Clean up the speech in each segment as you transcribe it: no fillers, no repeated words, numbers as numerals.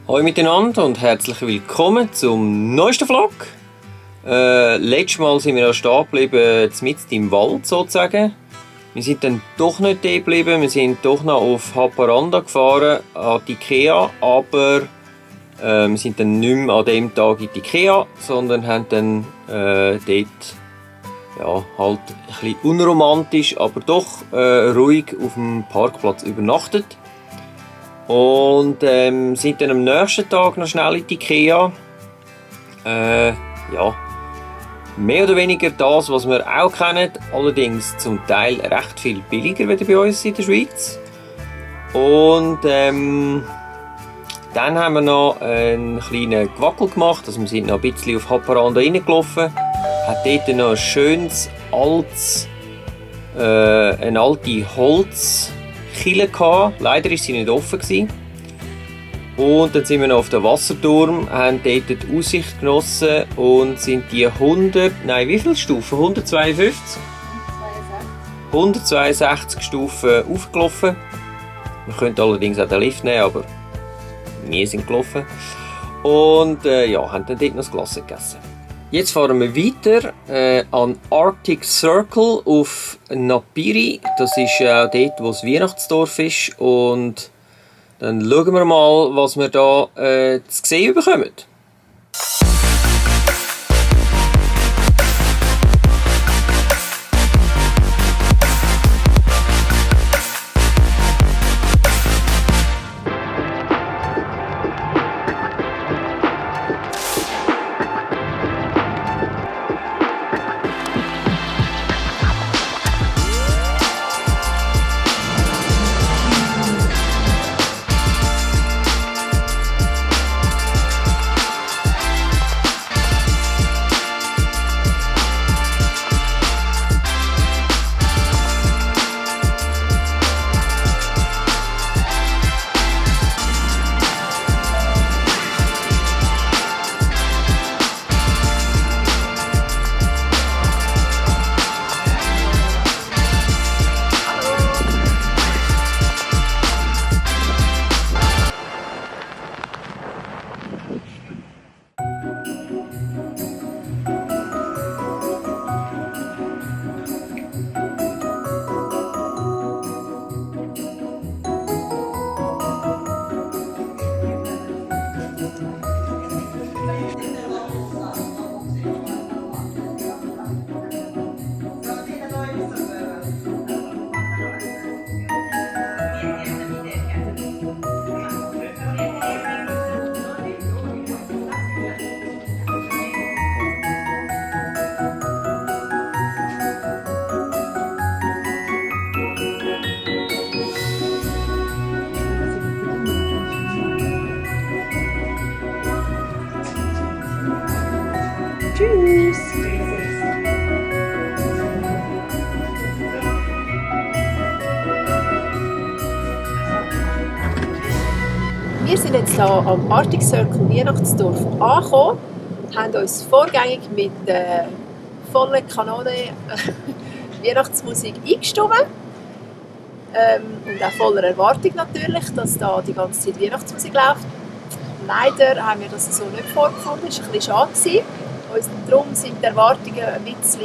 Hallo miteinander und herzlich willkommen zum neuesten Vlog. Letztes Mal sind wir stehen geblieben, mitten im Wald sozusagen. Wir sind dann doch nicht da geblieben, wir sind doch noch auf Haparanda gefahren, an die Ikea, aber wir sind dann nicht mehr an dem Tag in die Ikea, sondern haben dann dort halt ein bisschen unromantisch, aber doch ruhig auf dem Parkplatz übernachtet. Und sind dann am nächsten Tag noch schnell in die Ikea. Mehr oder weniger das, was wir auch kennen, allerdings zum Teil recht viel billiger als bei uns in der Schweiz. Und dann haben wir noch einen kleinen Gewackel gemacht, also wir sind noch ein bisschen auf Haparanda reingelaufen. Hat dort noch ein schönes eine alte Holzkille gehabt. Leider war sie nicht offen gewesen. Und dann sind wir noch auf den Wasserturm, haben dort die Aussicht genossen und sind die wie viele Stufen? 152? 162 Stufen aufgelaufen. Wir könnten allerdings auch den Lift nehmen, aber wir sind gelaufen. Und haben dann dort noch das Glas gegessen. Jetzt fahren wir weiter an Arctic Circle auf Napiri. Das ist auch dort, wo das Weihnachtsdorf ist. Und dann schauen wir mal, was wir da zu sehen bekommen. Tschüss! Wir sind jetzt hier am Arctic Circle Weihnachtsdorf angekommen, haben uns vorgängig mit voller Kanone Weihnachtsmusik eingestimmt. Und auch voller Erwartung natürlich, dass da die ganze Zeit Weihnachtsmusik läuft. Leider haben wir das so nicht vorgefunden, das war ein bisschen schade. Und darum sind die Erwartungen ein bisschen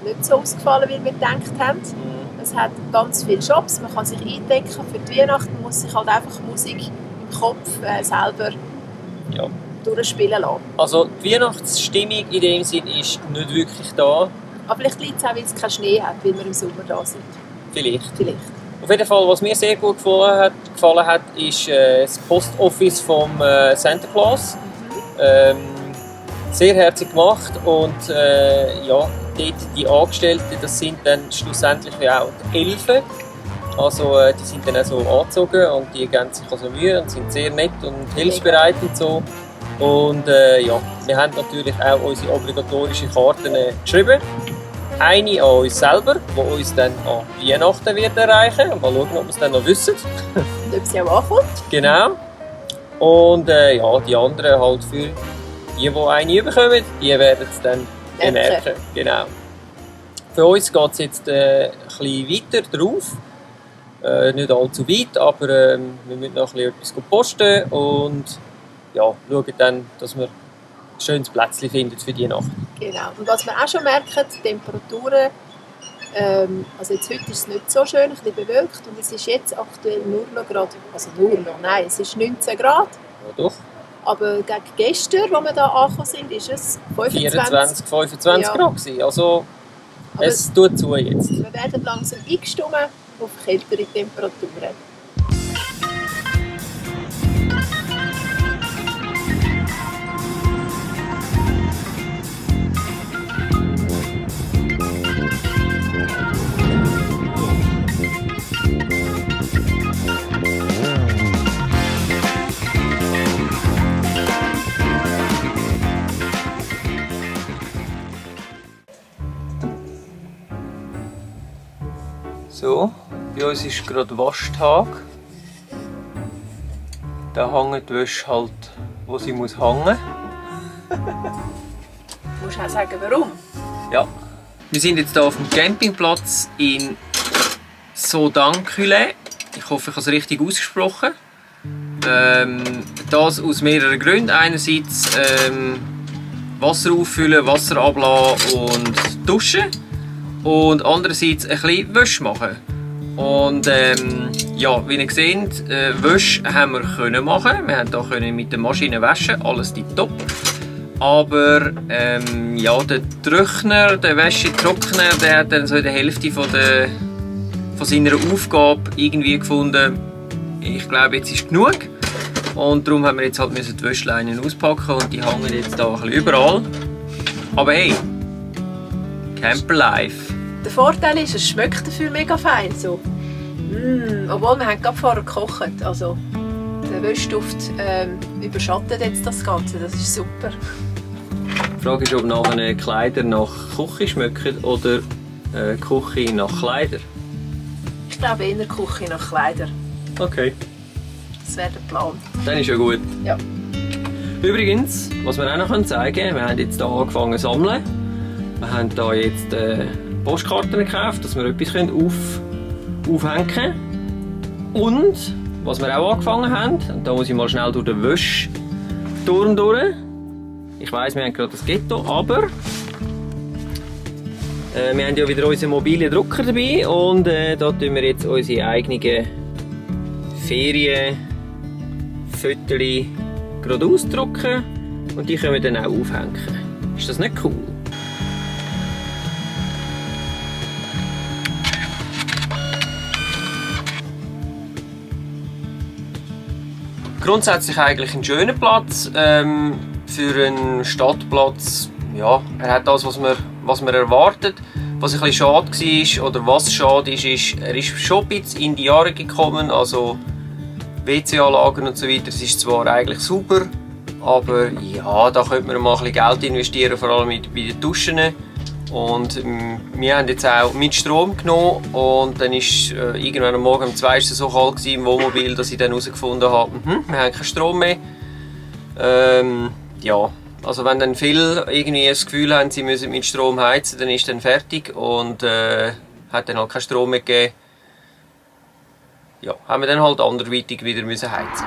nicht so ausgefallen, wie wir gedacht haben. Es hat ganz viele Shops, man kann sich eindecken für die Weihnachten, man muss sich halt einfach Musik im Kopf selber durchspielen lassen. Also die Weihnachtsstimmung in dem Sinn ist nicht wirklich da. Aber vielleicht liegt es auch, weil es keinen Schnee hat, weil wir im Sommer da sind. Vielleicht. Auf jeden Fall, was mir sehr gut gefallen hat, ist das Postoffice vom Santa Claus. Sehr herzlich gemacht und dort die Angestellten, das sind dann schlussendlich auch die Elfen. Also die sind dann auch so angezogen und die geben sich also Mühe und sind sehr nett und hilfsbereit und so. Und wir haben natürlich auch unsere obligatorischen Karten geschrieben. Eine an uns selber, die uns dann an Weihnachten wird erreichen. Mal schauen, ob wir es dann noch wissen. Und ob sie auch ankommt. Genau. Und die anderen halt für die eine bekommen, die werden es dann Genau. Für uns geht es jetzt ein bisschen weiter drauf. Nicht allzu weit, aber wir müssen noch etwas posten und ja, schauen dann, dass wir ein schönes Plätzchen finden für die Nacht. Genau. Und was wir auch schon merken, die Temperaturen, also jetzt heute ist es nicht so schön, ein bisschen bewölkt und es ist jetzt aktuell nur noch gerade, also nur noch, nein, es ist 19 Grad. Ja, doch. Aber gegen gestern, als wir hier angekommen sind, ist es 24, 25 ja. Grad gewesen. Also Aber es tut zu jetzt. wir werden langsam eingestimmt auf kältere Temperaturen. So, bei uns ist gerade Waschtag. Da hängt die Wäsche halt, wo sie muss hängen. Du musst auch sagen, warum. Ja. Wir sind jetzt hier auf dem Campingplatz in Sodankülä. Ich hoffe, ich habe es richtig ausgesprochen. Das aus mehreren Gründen. Einerseits Wasser auffüllen, Wasser ablassen und duschen. Und andererseits ein bisschen Wäsche machen. Und ja, wie ihr seht, Wäsche haben wir können machen. Wir haben hier mit der Maschine waschen, alles tipptopp. Aber ja, der Trockner, der Wäschetrockner, der hat dann so in der Hälfte von seiner Aufgabe irgendwie gefunden, ich glaube, jetzt ist genug. Und darum haben wir jetzt halt die Wäschleinen auspacken und die hängen jetzt da ein bisschen überall. Aber hey, Camperlife. Der Vorteil ist, es schmeckt dafür mega fein. So. Obwohl, wir haben gerade vorher gekocht. Also, der Wäschduft überschattet jetzt das Ganze. Das ist super. Die Frage ist, ob nachher Kleider nach Küche schmecken oder Küche nach Kleider. Ich glaube eher Küche nach Kleider. Okay. Das wäre der Plan. Dann ist ja gut. Ja. Übrigens, was wir auch noch zeigen können, wir haben jetzt hier angefangen zu sammeln. Wir haben hier jetzt Postkarten gekauft, dass wir etwas aufhängen können. Und, was wir auch angefangen haben, und da muss ich mal schnell durch den Wäschturm durch. Ich weiss, wir haben gerade das Ghetto, aber wir haben ja wieder unseren mobilen Drucker dabei und da tun wir jetzt unsere eigenen Ferienfotos gerade ausdrucken und die können wir dann auch aufhängen. Ist das nicht cool? Grundsätzlich eigentlich ein schöner Platz für einen Stadtplatz. Ja, er hat das, was man erwartet. Was ein bisschen schade war, oder was schade ist, er ist schon ein bisschen in die Jahre gekommen. Also WC-Anlagen und so weiter. Es ist zwar eigentlich super, aber ja, da könnte man mal ein bisschen Geld investieren, vor allem bei den Duschen. Und wir haben jetzt auch mit Strom genommen und dann ist irgendwann am Morgen um 2 Uhr so kalt im Wohnmobil, dass ich dann herausgefunden habe, wir haben keinen Strom mehr. Ja, also wenn dann viele irgendwie das Gefühl haben, sie müssen mit Strom heizen, dann ist dann fertig und hat dann halt keinen Strom mehr gegeben. Ja, haben wir dann halt anderweitig wieder müssen heizen.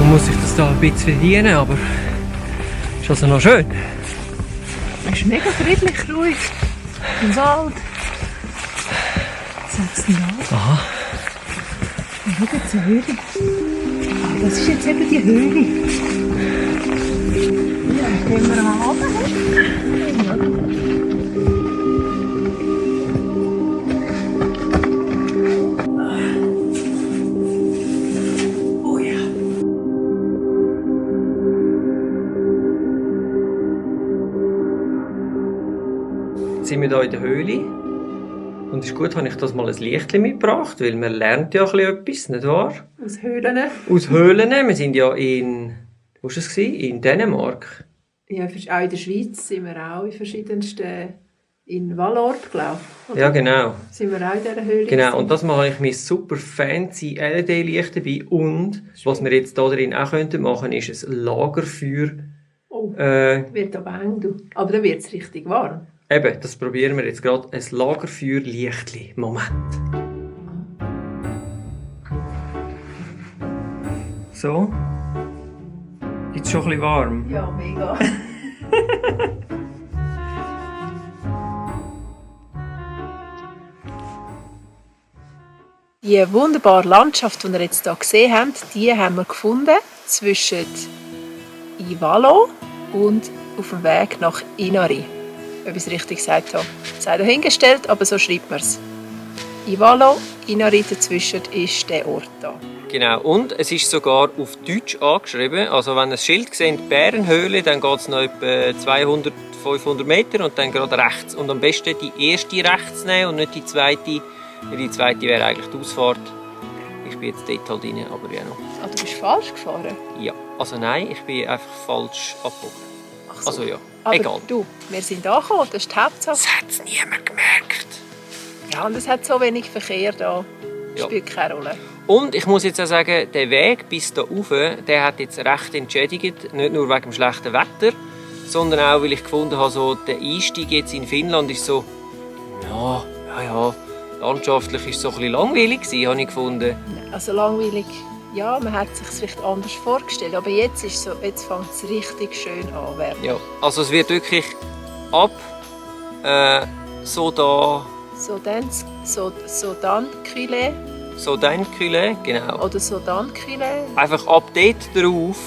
Man muss sich das da ein bisschen verdienen, aber ist also noch schön. Es ist mega friedlich, ruhig. Im Wald. Was sagst du denn da? Aha. Schau jetzt eine Höhle. Ah, das ist jetzt eben die Höhle. Ja, dann gehen wir mal runter. Oh ja. Jetzt sind wir hier in der Höhle. Und es ist gut, habe ich das mal ein Lichtchen mitgebracht, weil man lernt ja ein bisschen etwas, nicht wahr? Aus Höhlen. Aus Höhlen. Wir sind ja in... Wo war es? In Dänemark. Ja, auch in der Schweiz sind wir auch in verschiedensten... In Wallorp, glaube ich. Ja, genau. Sind wir auch in dieser Höhle? Genau, und das mache ich mit super fancy LED-Licht dabei. Und was wir jetzt hier drin auch machen könnten, ist ein Lagerfeuer. Oh, wird aber eng, du. Aber dann wird es richtig warm. Eben, das probieren wir jetzt gerade. Ein Lagerfeuer-Lichtchen. Moment. So. Ist es schon ein bisschen warm? Ja, mega. Die wunderbare Landschaft, die ihr jetzt hier gesehen habt, die haben wir gefunden zwischen Ivalo und auf dem Weg nach Inari. Ob ich es richtig gesagt habe. Es sei dahingestellt, aber so schreibt man es. Ivalo, Inari dazwischen ist der Ort hier. Genau, und es ist sogar auf Deutsch angeschrieben. Also wenn ihr ein Schild seht, Bärenhöhle, dann geht es noch etwa 200, 500 Meter und dann gerade rechts. Und am besten die erste rechts nehmen und nicht die zweite. Die zweite wäre eigentlich die Ausfahrt. Ich bin jetzt dort halt rein, aber ja noch. Ah, du bist falsch gefahren? Ja, also nein, ich bin einfach falsch abgebogen. Ach so. Also ja, Aber egal. du, wir sind angekommen, das ist die Hauptsache. Das hat es niemand gemerkt. Ja, und es hat so wenig Verkehr da. Ja. Spielt keine Rolle. Und ich muss jetzt auch sagen, der Weg bis da rauf, der hat jetzt recht entschädigt. Nicht nur wegen dem schlechten Wetter, sondern auch, weil ich gefunden habe, so, der Einstieg jetzt in Finnland ist so, ja, landschaftlich ist es so ein bisschen langweilig gewesen, habe ich gefunden. Also langweilig, ja, man hat es sich vielleicht anders vorgestellt. Aber jetzt fängt es richtig schön an werden. Ja, also es wird wirklich ab Sodankyle, Sodankyle genau. oder Sodankyle. Einfach ab dort drauf,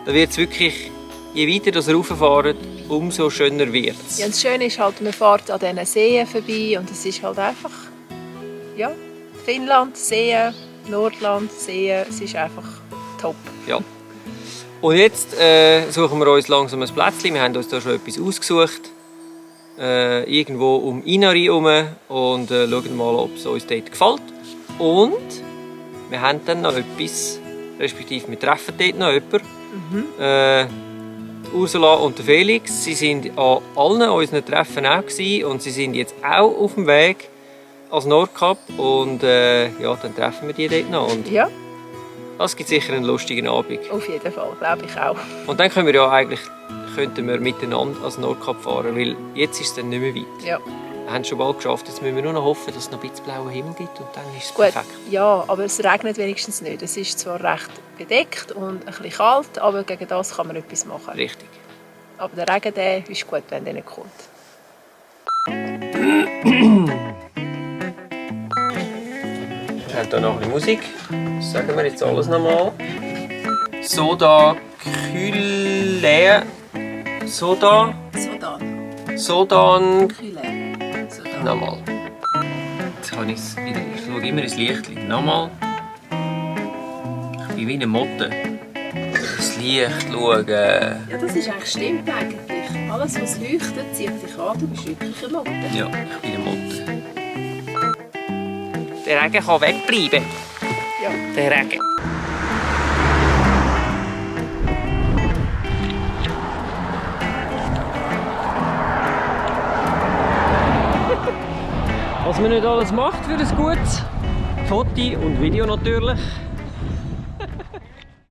da wird es wirklich, je weiter das rauffahrt, umso schöner wird es. Ja, das Schöne ist halt, man fährt an diesen Seen vorbei und es ist halt einfach, ja, Finnland, Seen, Nordland, Seen, es ist einfach top. Ja. Und jetzt suchen wir uns langsam ein Plätzchen. Wir haben uns da schon etwas ausgesucht. Irgendwo um Inari herum und schauen mal, ob es uns dort gefällt. Und wir haben dann noch etwas, respektive wir treffen dort noch jemanden. Ursula und Felix, sie sind an allen unseren Treffen auch gewesen und sie sind jetzt auch auf dem Weg als Nordkap und ja, dann treffen wir die dort noch und Ja, das gibt sicher einen lustigen Abend. auf jeden Fall, glaube ich auch. Und dann können wir ja eigentlich, könnten wir miteinander als Nordkap fahren, weil jetzt ist es dann nicht mehr weit. Ja. Wir haben es schon bald geschafft, jetzt müssen wir nur noch hoffen, dass es noch ein bisschen blauen Himmel gibt und dann ist es Gut, perfekt. ja, aber es regnet wenigstens nicht. Es ist zwar recht bedeckt und ein bisschen kalt, aber gegen das kann man etwas machen. Richtig. Aber der Regen der ist gut, wenn der nicht kommt. Wir haben hier noch ein bisschen Musik. Das sagen wir jetzt alles nochmal. Sodankyle. Nochmal. Jetzt habe ich es wieder. Ich schaue immer ins Licht. Nochmal. Ich bin wie eine Motte. Das Licht schauen. Ja, das ist eigentlich stimmt eigentlich. Alles, was leuchtet, zieht dich an. Du bist wirklich eine Motte. Ja, ich bin eine Motte. Der Regen kann wegbleiben. Ja. Der Regen. Was man nicht alles macht für ein gutes Foto und Video natürlich.